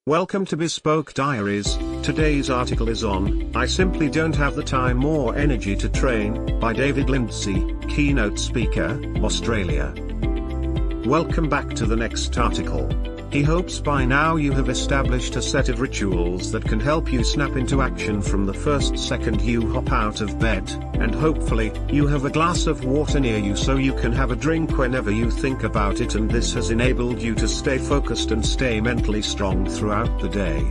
Welcome to Bespoke Diaries. Today's article is on "I Simply Don't Have the Time or Energy to Train" by David Lindsay, Keynote speaker, Australia. Welcome back to the next article. He hopes by now you have established a set of rituals that can help you snap into action from the first second you hop out of bed, and hopefully, you have a glass of water near you so you can have a drink whenever you think about it, and this has enabled you to stay focused and stay mentally strong throughout the day.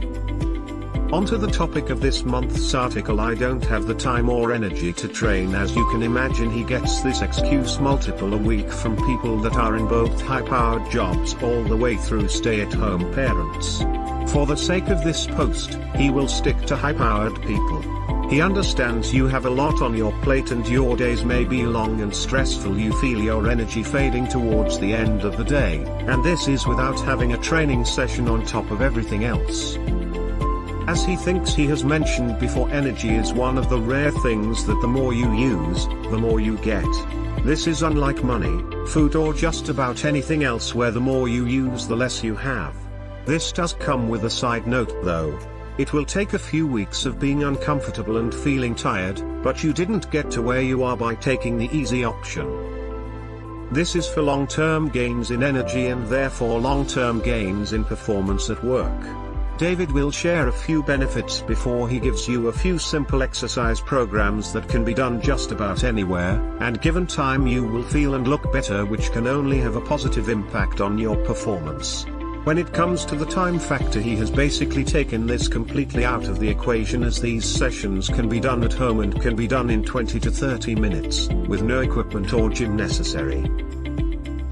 Onto the topic of this month's article. I don't have the time or energy to train. As you can imagine, he gets this excuse multiple a week from people that are in both high-powered jobs all the way through stay-at-home parents. For the sake of this post, he will stick to high-powered people. He understands you have a lot on your plate and your days may be long and stressful. You feel your energy fading towards the end of the day, and this is without having a training session on top of everything else. As he thinks he has mentioned before, energy is one of the rare things that the more you use, the more you get. This is unlike money, food, or just about anything else where the more you use the less you have. This does come with a side note though. It will take a few weeks of being uncomfortable and feeling tired, but you didn't get to where you are by taking the easy option. This is for long-term gains in energy and therefore long-term gains in performance at work. David will share a few benefits before he gives you a few simple exercise programs that can be done just about anywhere, and given time you will feel and look better, which can only have a positive impact on your performance. When it comes to the time factor, he has basically taken this completely out of the equation, as these sessions can be done at home and can be done in 20 to 30 minutes, with no equipment or gym necessary.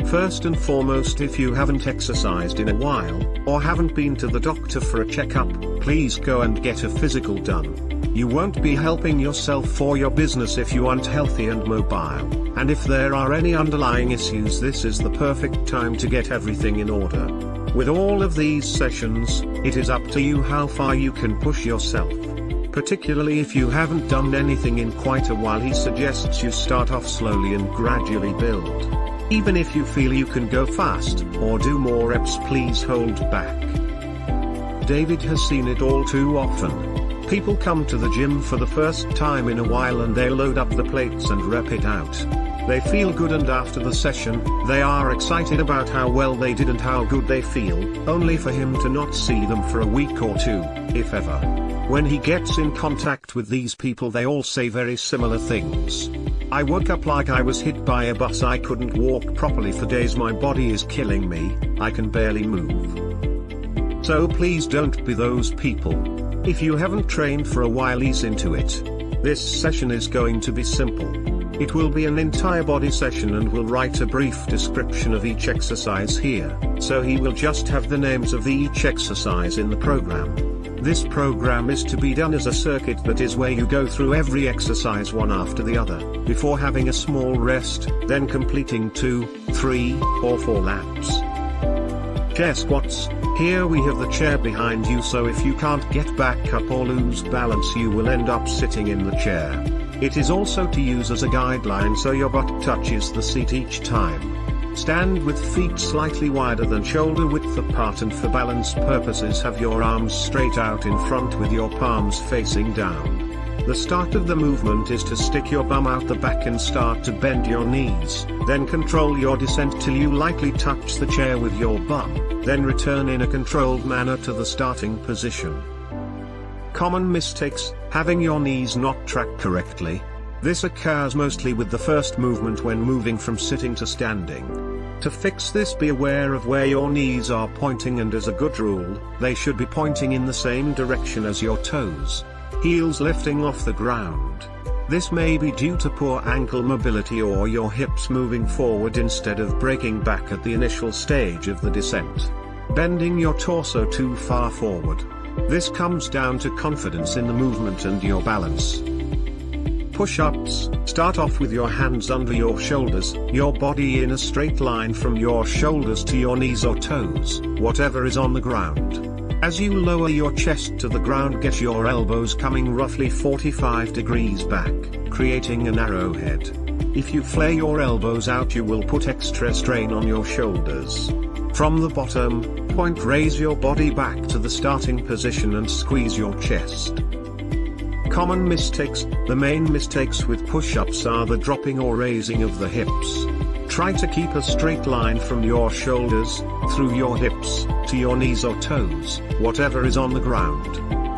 First and foremost, if you haven't exercised in a while, or haven't been to the doctor for a checkup, please go and get a physical done. You won't be helping yourself or your business if you aren't healthy and mobile, and if there are any underlying issues, this is the perfect time to get everything in order. With all of these sessions, it is up to you how far you can push yourself. Particularly if you haven't done anything in quite a while, he suggests you start off slowly and gradually build. Even if you feel you can go fast, or do more reps, please hold back. David has seen it all too often. People come to the gym for the first time in a while and they load up the plates and rep it out. They feel good, and after the session, they are excited about how well they did and how good they feel, only for him to not see them for a week or two, if ever. When he gets in contact with these people, they all say very similar things. I woke up like I was hit by a bus. I couldn't walk properly for days. My body is killing me. I can barely move. So please don't be those people. If you haven't trained for a while, ease into it. This session is going to be simple. It will be an entire body session, and we'll write a brief description of each exercise here, so he will just have the names of each exercise in the program. This program is to be done as a circuit, that is where you go through every exercise one after the other, before having a small rest, then completing 2, 3, or 4 laps. Chair squats. Here we have the chair behind you, so if you can't get back up or lose balance, you will end up sitting in the chair. It is also to use as a guideline so your butt touches the seat each time. Stand with feet slightly wider than shoulder width apart, and for balance purposes have your arms straight out in front with your palms facing down. The start of the movement is to stick your bum out the back and start to bend your knees, then control your descent till you lightly touch the chair with your bum, then return in a controlled manner to the starting position. Common mistakes: having your knees not track correctly. This occurs mostly with the first movement when moving from sitting to standing. To fix this, be aware of where your knees are pointing, and as a good rule, they should be pointing in the same direction as your toes. Heels lifting off the ground. This may be due to poor ankle mobility or your hips moving forward instead of breaking back at the initial stage of the descent. Bending your torso too far forward. This comes down to confidence in the movement and your balance. Push-ups. Start off with your hands under your shoulders, your body in a straight line from your shoulders to your knees or toes, whatever is on the ground. As you lower your chest to the ground, get your elbows coming roughly 45 degrees back, creating an arrowhead. If you flare your elbows out, you will put extra strain on your shoulders. From the bottom, point, raise your body back to the starting position and squeeze your chest. Common mistakes. The main mistakes with push-ups are the dropping or raising of the hips. Try to keep a straight line from your shoulders, through your hips, to your knees or toes, whatever is on the ground.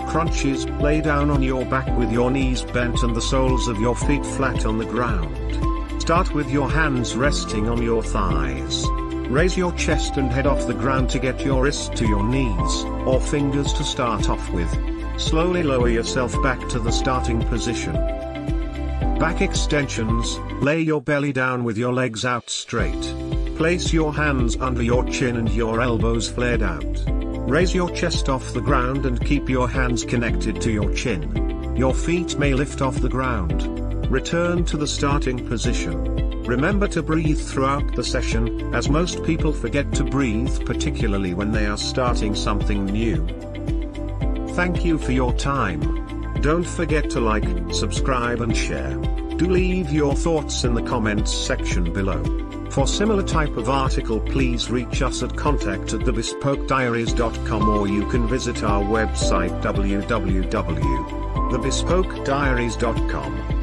Crunches. Lay down on your back with your knees bent and the soles of your feet flat on the ground. Start with your hands resting on your thighs. Raise your chest and head off the ground to get your wrists to your knees, or fingers to start off with. Slowly lower yourself back to the starting position. Back extensions. Lay your belly down with your legs out straight. Place your hands under your chin and your elbows flared out. Raise your chest off the ground and keep your hands connected to your chin. Your feet may lift off the ground. Return to the starting position. Remember to breathe throughout the session, as most people forget to breathe, particularly when they are starting something new. Thank you for your time. Don't forget to like, subscribe and share. Do leave your thoughts in the comments section below. For similar type of article, please reach us at contact@thebespokediaries.com, or you can visit our website www.thebespokediaries.com.